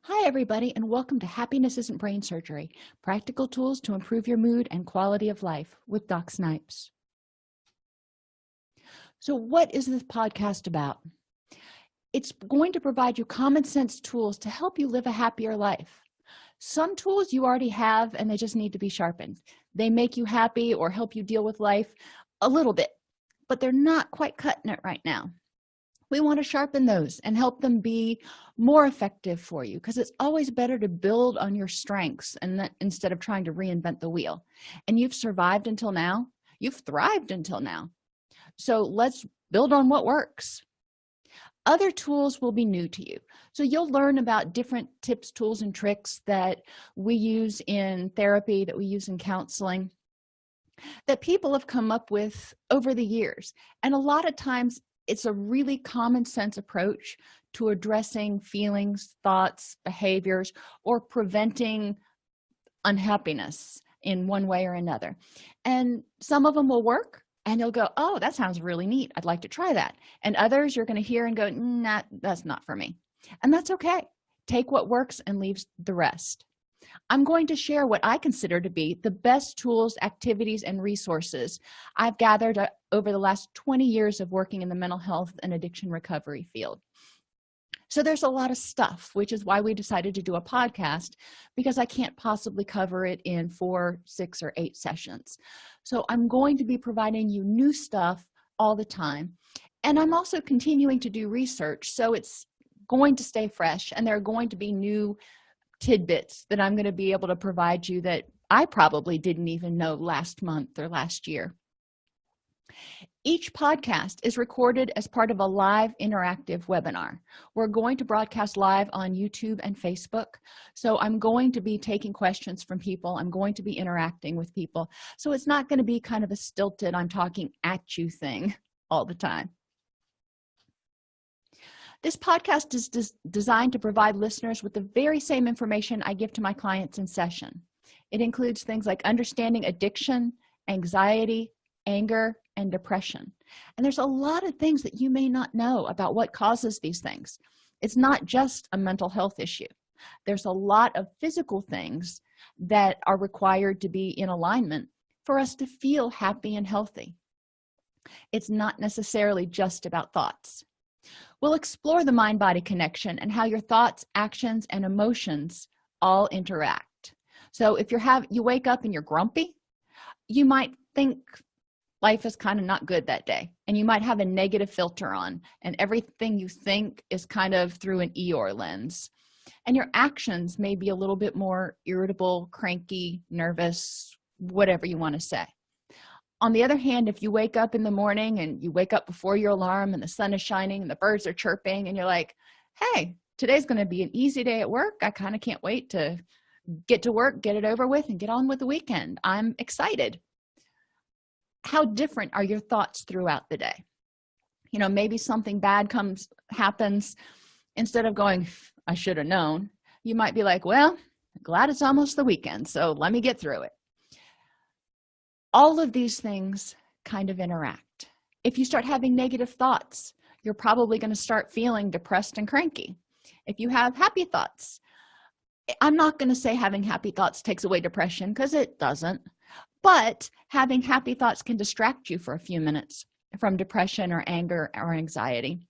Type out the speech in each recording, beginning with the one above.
Hi, everybody, and welcome to Happiness Isn't Brain Surgery, practical tools to improve your mood and quality of life with Doc Snipes. So what is this podcast about? It's going to provide you common sense tools to help you live a happier life. Some tools you already have and they just need to be sharpened. They make you happy or help you deal with life a little bit, but they're not quite cutting it right now. We want to sharpen those and help them be more effective for you, because it's always better to build on your strengths and that instead of trying to reinvent the wheel. And you've survived until now. You've thrived until now. So let's build on what works. Other tools will be new to you. So you'll learn about different tips, tools, and tricks that we use in therapy, that we use in counseling, that people have come up with over the years. And a lot of times it's a really common sense approach to addressing feelings, thoughts, behaviors, or preventing unhappiness in one way or another. And some of them will work and you'll go, oh, that sounds really neat. I'd like to try that. And others you're going to hear and go, nah, that's not for me. And that's okay. Take what works and leave the rest. I'm going to share what I consider to be the best tools, activities, and resources I've gathered over the last 20 years of working in the mental health and addiction recovery field. So there's a lot of stuff, which is why we decided to do a podcast, because I can't possibly cover it in 4, 6, or 8 sessions. So I'm going to be providing you new stuff all the time. And I'm also continuing to do research, so it's going to stay fresh, and there are going to be new tidbits that I'm going to be able to provide you that I probably didn't even know last month or last year. Each podcast is recorded as part of a live interactive webinar. We're going to broadcast live on YouTube and Facebook. So I'm going to be taking questions from people. I'm going to be interacting with people. So it's not going to be kind of a stilted, I'm talking at you thing all the time. This podcast is designed to provide listeners with the very same information I give to my clients in session. It includes things like understanding addiction, anxiety, anger, and depression. And there's a lot of things that you may not know about what causes these things. It's not just a mental health issue. There's a lot of physical things that are required to be in alignment for us to feel happy and healthy. It's not necessarily just about thoughts. We'll explore the mind-body connection and how your thoughts, actions, and emotions all interact. So if you wake up and you're grumpy, you might think life is kind of not good that day, and you might have a negative filter on, and everything you think is kind of through an Eeyore lens. And your actions may be a little bit more irritable, cranky, nervous, whatever you want to say. On the other hand, if you wake up in the morning and you wake up before your alarm and the sun is shining and the birds are chirping and you're like, hey, today's going to be an easy day at work. I kind of can't wait to get to work, get it over with, and get on with the weekend. I'm excited. How different are your thoughts throughout the day? You know, maybe something bad happens. Instead of going, I should have known, you might be like, well, glad it's almost the weekend, so let me get through it. All of these things kind of interact. If you start having negative thoughts, you're probably going to start feeling depressed and cranky. If you have happy thoughts, I'm not going to say having happy thoughts takes away depression, because it doesn't, but having happy thoughts can distract you for a few minutes from depression or anger or anxiety.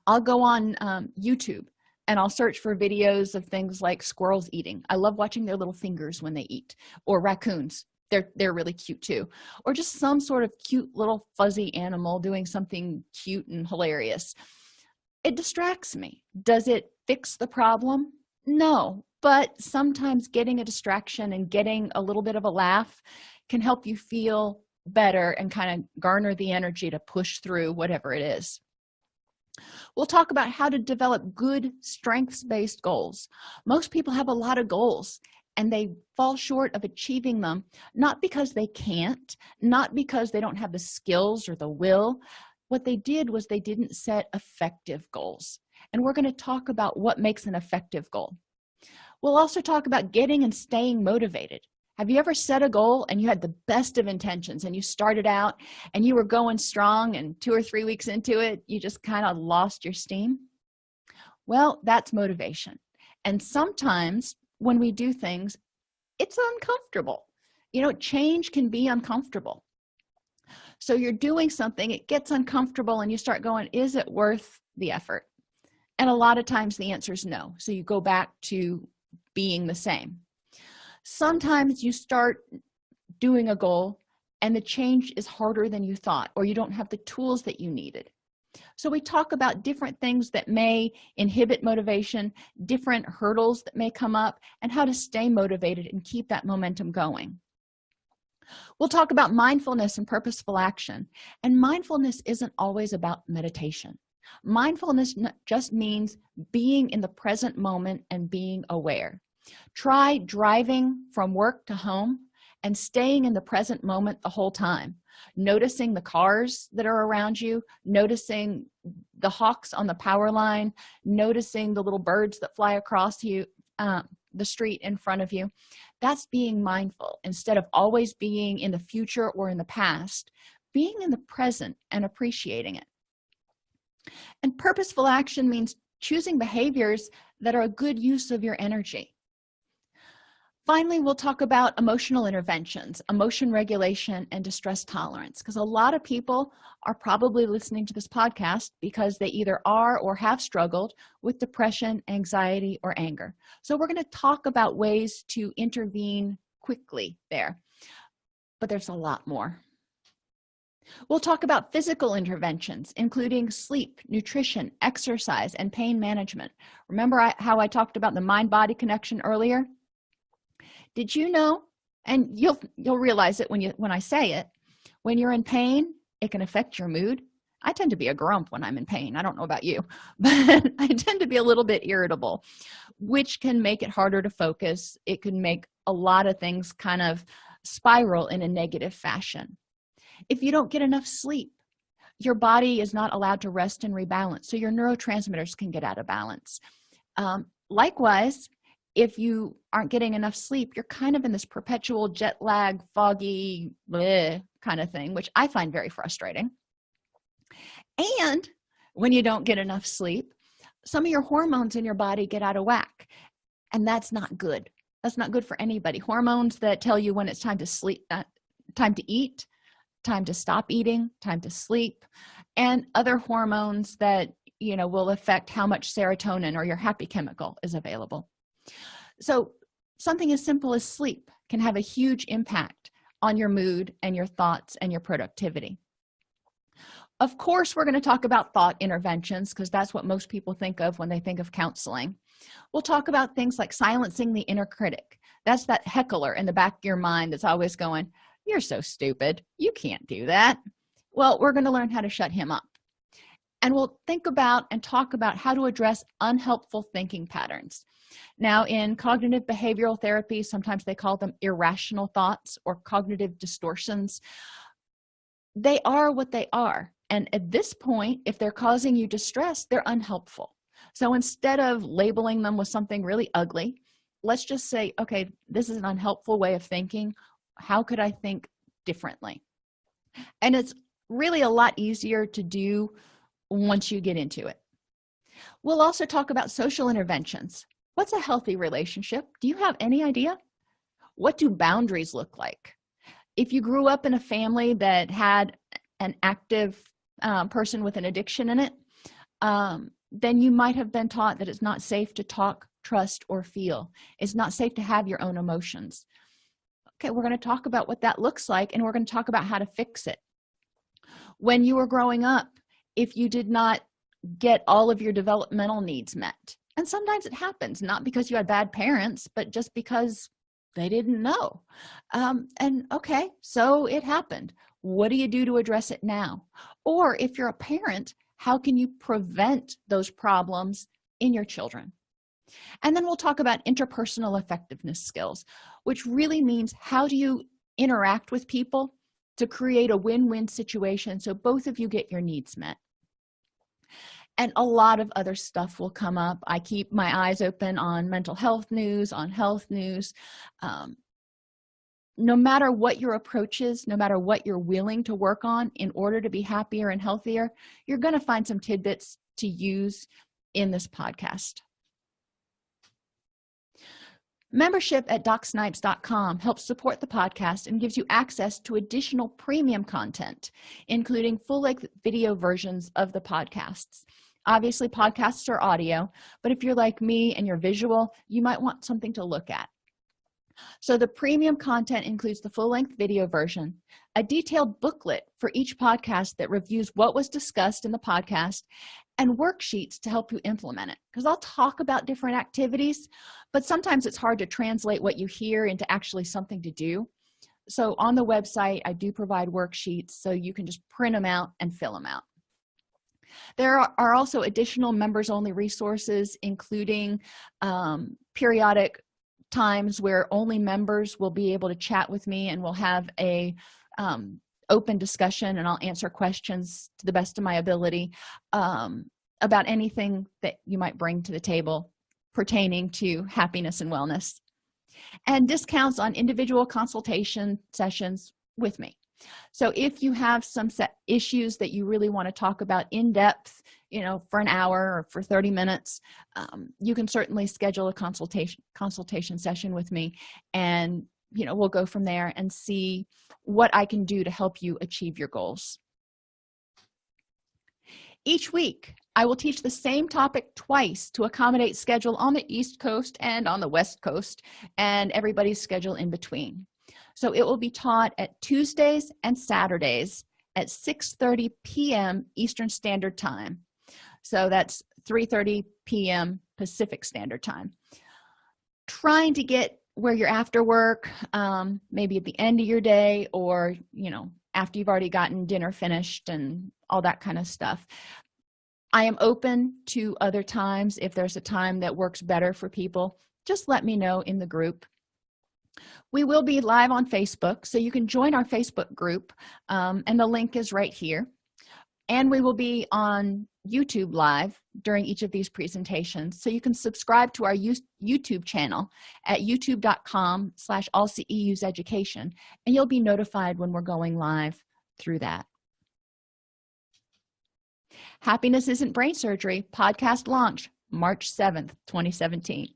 I'll go on YouTube and I'll search for videos of things like squirrels eating. I love watching their little fingers when they eat, or raccoons. They're really cute too. Or just some sort of cute little fuzzy animal doing something cute and hilarious. It distracts me. Does it fix the problem? No, but sometimes getting a distraction and getting a little bit of a laugh can help you feel better and kind of garner the energy to push through whatever it is. We'll talk about how to develop good strengths-based goals. Most people have a lot of goals, and they fall short of achieving them, not because they can't, not because they don't have the skills or the will. What they did was they didn't set effective goals. And we're going to talk about what makes an effective goal. We'll also talk about getting and staying motivated. Have you ever set a goal and you had the best of intentions and you started out and you were going strong, and 2 or 3 weeks into it, you just kind of lost your steam? Well, that's motivation. And sometimes when we do things, it's uncomfortable. Change can be uncomfortable. So you're doing something, it gets uncomfortable, and you start going, is it worth the effort? And a lot of times the answer is no. So you go back to being the same. Sometimes you start doing a goal and the change is harder than you thought, or you don't have the tools that you needed. So we talk about different things that may inhibit motivation, different hurdles that may come up, and how to stay motivated and keep that momentum going. We'll talk about mindfulness and purposeful action. And mindfulness isn't always about meditation. Mindfulness just means being in the present moment and being aware. Try driving from work to home and staying in the present moment the whole time, noticing the cars that are around you, noticing the hawks on the power line, noticing the little birds that fly across the street in front of you. That's being mindful instead of always being in the future or in the past, being in the present and appreciating it. And purposeful action means choosing behaviors that are a good use of your energy. Finally, we'll talk about emotional interventions, emotion regulation, and distress tolerance, because a lot of people are probably listening to this podcast because they either are or have struggled with depression, anxiety, or anger. So we're going to talk about ways to intervene quickly there, but there's a lot more. We'll talk about physical interventions, including sleep, nutrition, exercise, and pain management. Remember how I talked about the mind-body connection earlier? Did you know, and you'll realize it when I say it, when you're in pain, it can affect your mood. I tend to be a grump when I'm in pain. I don't know about you, but I tend to be a little bit irritable, which can make it harder to focus. It can make a lot of things kind of spiral in a negative fashion. If you don't get enough sleep, your body is not allowed to rest and rebalance, so your neurotransmitters can get out of balance. Likewise, if you aren't getting enough sleep, you're kind of in this perpetual jet lag, foggy, bleh kind of thing, which I find very frustrating. And when you don't get enough sleep, some of your hormones in your body get out of whack, and that's not good. That's not good for anybody. Hormones that tell you when it's time to sleep, time to eat, time to stop eating, time to sleep, and other hormones that will affect how much serotonin or your happy chemical is available. So something as simple as sleep can have a huge impact on your mood and your thoughts and your productivity. Of course, we're going to talk about thought interventions because that's what most people think of when they think of counseling. We'll talk about things like silencing the inner critic. That's that heckler in the back of your mind that's always going, "You're so stupid. You can't do that." Well, we're going to learn how to shut him up. And we'll think about and talk about how to address unhelpful thinking patterns. Now, in cognitive behavioral therapy, sometimes they call them irrational thoughts or cognitive distortions. They are what they are. And at this point, if they're causing you distress, they're unhelpful. So instead of labeling them with something really ugly, let's just say, okay, this is an unhelpful way of thinking. How could I think differently? And it's really a lot easier to do once you get into it. We'll also talk about social interventions. What's a healthy relationship? Do you have any idea? What do boundaries look like? If you grew up in a family that had an active person with an addiction in it, then you might have been taught that it's not safe to talk, trust, or feel. It's not safe to have your own emotions. Okay, we're going to talk about what that looks like, and we're going to talk about how to fix it. When you were growing up, if you did not get all of your developmental needs met, and sometimes it happens, not because you had bad parents, but just because they didn't know. And okay, so it happened. What do you do to address it now? Or if you're a parent, how can you prevent those problems in your children? And then we'll talk about interpersonal effectiveness skills, which really means how do you interact with people to create a win-win situation so both of you get your needs met. And a lot of other stuff will come up. I keep my eyes open on mental health news, on health news. No matter what your approach is, no matter what you're willing to work on in order to be happier and healthier, you're going to find some tidbits to use in this podcast. Membership at DocSnipes.com helps support the podcast and gives you access to additional premium content, including full-length video versions of the podcasts. Obviously, podcasts are audio, but if you're like me and you're visual, you might want something to look at. So the premium content includes the full-length video version, a detailed booklet for each podcast that reviews what was discussed in the podcast, and worksheets to help you implement it. Because I'll talk about different activities, but sometimes it's hard to translate what you hear into actually something to do. So on the website, I do provide worksheets so you can just print them out and fill them out. There are also additional members-only resources, including periodic times where only members will be able to chat with me, and we'll have a open discussion, and I'll answer questions to the best of my ability about anything that you might bring to the table pertaining to happiness and wellness, and discounts on individual consultation sessions with me. So if you have some set issues that you really want to talk about in depth, for an hour or for 30 minutes, you can certainly schedule a consultation session with me, and we'll go from there and see what I can do to help you achieve your goals. Each week, I will teach the same topic twice to accommodate schedule on the East Coast and on the West Coast, and everybody's schedule in between. So it will be taught at Tuesdays and Saturdays at 6:30 p.m. Eastern Standard Time. So that's 3:30 p.m. Pacific Standard Time. Trying to get where you're after work, maybe at the end of your day, or after you've already gotten dinner finished and all that kind of stuff. I am open to other times. If there's a time that works better for people, just let me know in the group. We will be live on Facebook, so you can join our Facebook group, and the link is right here. And we will be on YouTube live during each of these presentations, so you can subscribe to our YouTube channel at youtube.com/allceuseducation, and you'll be notified when we're going live through that. Happiness Isn't Brain Surgery podcast launch March 7th, 2017.